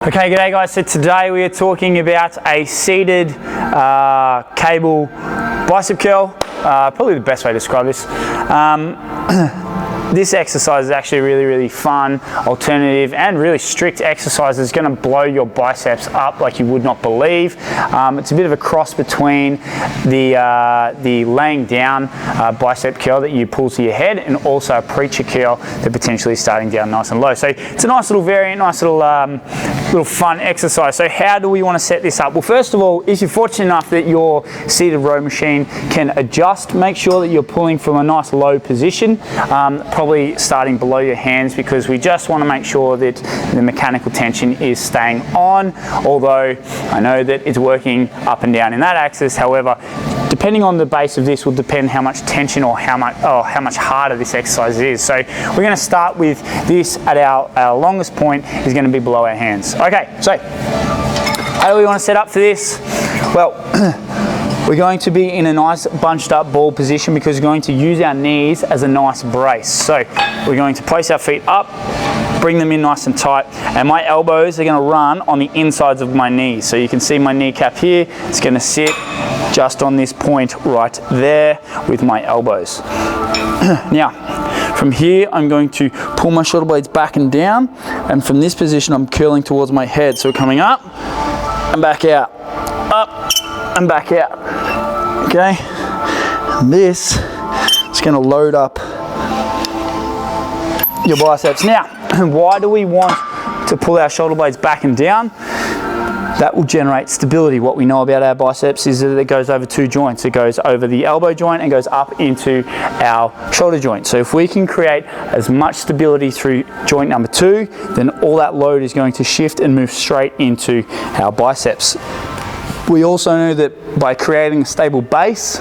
Okay, g'day guys. So today we are talking about a seated cable bicep curl. Probably the best way to describe this. This exercise is actually really fun, alternative, and really strict exercise. It's going to blow your biceps up like you would not believe. It's a bit of a cross between the laying down bicep curl that you pull to your head and also a preacher curl that potentially is starting down nice and low. So it's a nice little variant, nice little fun exercise. So how do we want to set this up? Well, first of all, if you're fortunate enough that your seated row machine can adjust, make sure that you're pulling from a nice low position. Probably starting below your hands, because we just want to make sure that the mechanical tension is staying on, although I know that it's working up and down in that axis. However, depending on the base of this will depend how much tension or how much harder this exercise is. So we're going to start with this at our longest point is going to be below our hands. Okay, so how do we want to set up for this? Well, we're going to be in a nice bunched up ball position because we're going to use our knees as a nice brace. So we're going to place our feet up, bring them in nice and tight, and my elbows are going to run on the insides of my knees. So you can see my kneecap here. It's going to sit just on this point right there with my elbows. Now, from here, I'm going to pull my shoulder blades back and down, and from this position, I'm curling towards my head. So coming up and back out, up and back out. Okay, and this is going to load up your biceps. Now, why do we want to pull our shoulder blades back and down? That will generate stability. What we know about our biceps is that it goes over two joints. It goes over the elbow joint and goes up into our shoulder joint. So if we can create as much stability through joint number 2, then all that load is going to shift and move straight into our biceps. We also know that by creating a stable base,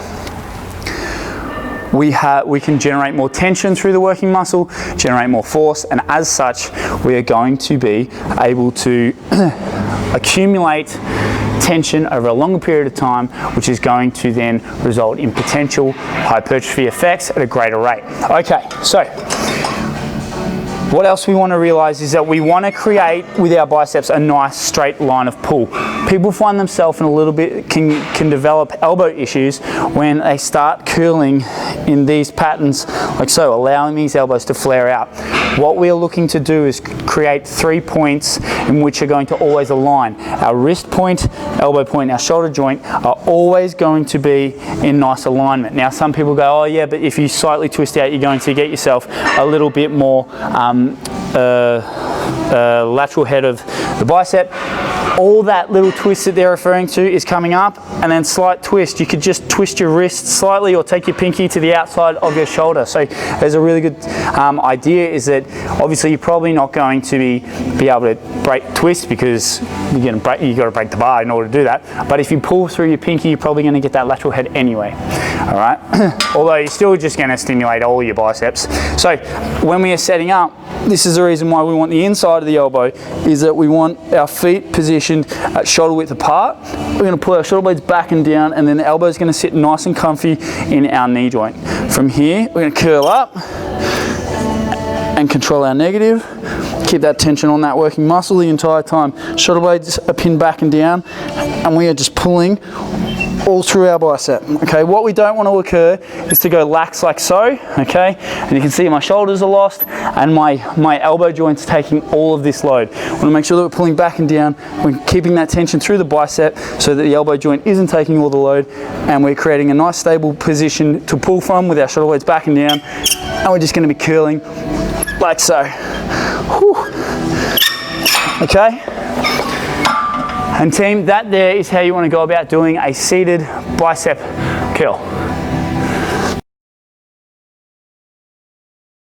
we can generate more tension through the working muscle, generate more force, and as such, we are going to be able to accumulate tension over a longer period of time, which is going to then result in potential hypertrophy effects at a greater rate. Okay, so what else we want to realize is that we want to create with our biceps a nice straight line of pull. People find themselves in a little bit, can develop elbow issues when they start curling in these patterns like so, allowing these elbows to flare out. What we are looking to do is create 3 points in which are going to always align. Our wrist point, elbow point, our shoulder joint are always going to be in nice alignment. Now, some people go, oh yeah, but if you slightly twist out, you're going to get yourself a little bit more lateral head of the bicep. All that little twist that they're referring to is coming up, and then slight twist. You could just twist your wrist slightly or take your pinky to the outside of your shoulder. So there's a really good idea is that obviously you're probably not going to be able to twist because you've got to break the bar in order to do that. But if you pull through your pinky, you're probably going to get that lateral head anyway. All right. Although you're still just going to stimulate all your biceps. So when we are setting up, this is the reason why we want the inside of the elbow, is that we want our feet positioned at shoulder width apart. We're going to pull our shoulder blades back and down, and then the elbow is going to sit nice and comfy in our knee joint. From here, we're going to curl up and control our negative. Keep that tension on that working muscle the entire time. Shoulder blades are pinned back and down, and we are just pulling all through our bicep. Okay, what we don't want to occur is to go lax like so. Okay, and you can see my shoulders are lost and my elbow joint's taking all of this load. We want to make sure that we're pulling back and down, we're keeping that tension through the bicep so that the elbow joint isn't taking all the load, and we're creating a nice stable position to pull from with our shoulder blades back and down, and we're just going to be curling like so. Whew. Okay. And team, that there is how you want to go about doing a seated bicep curl.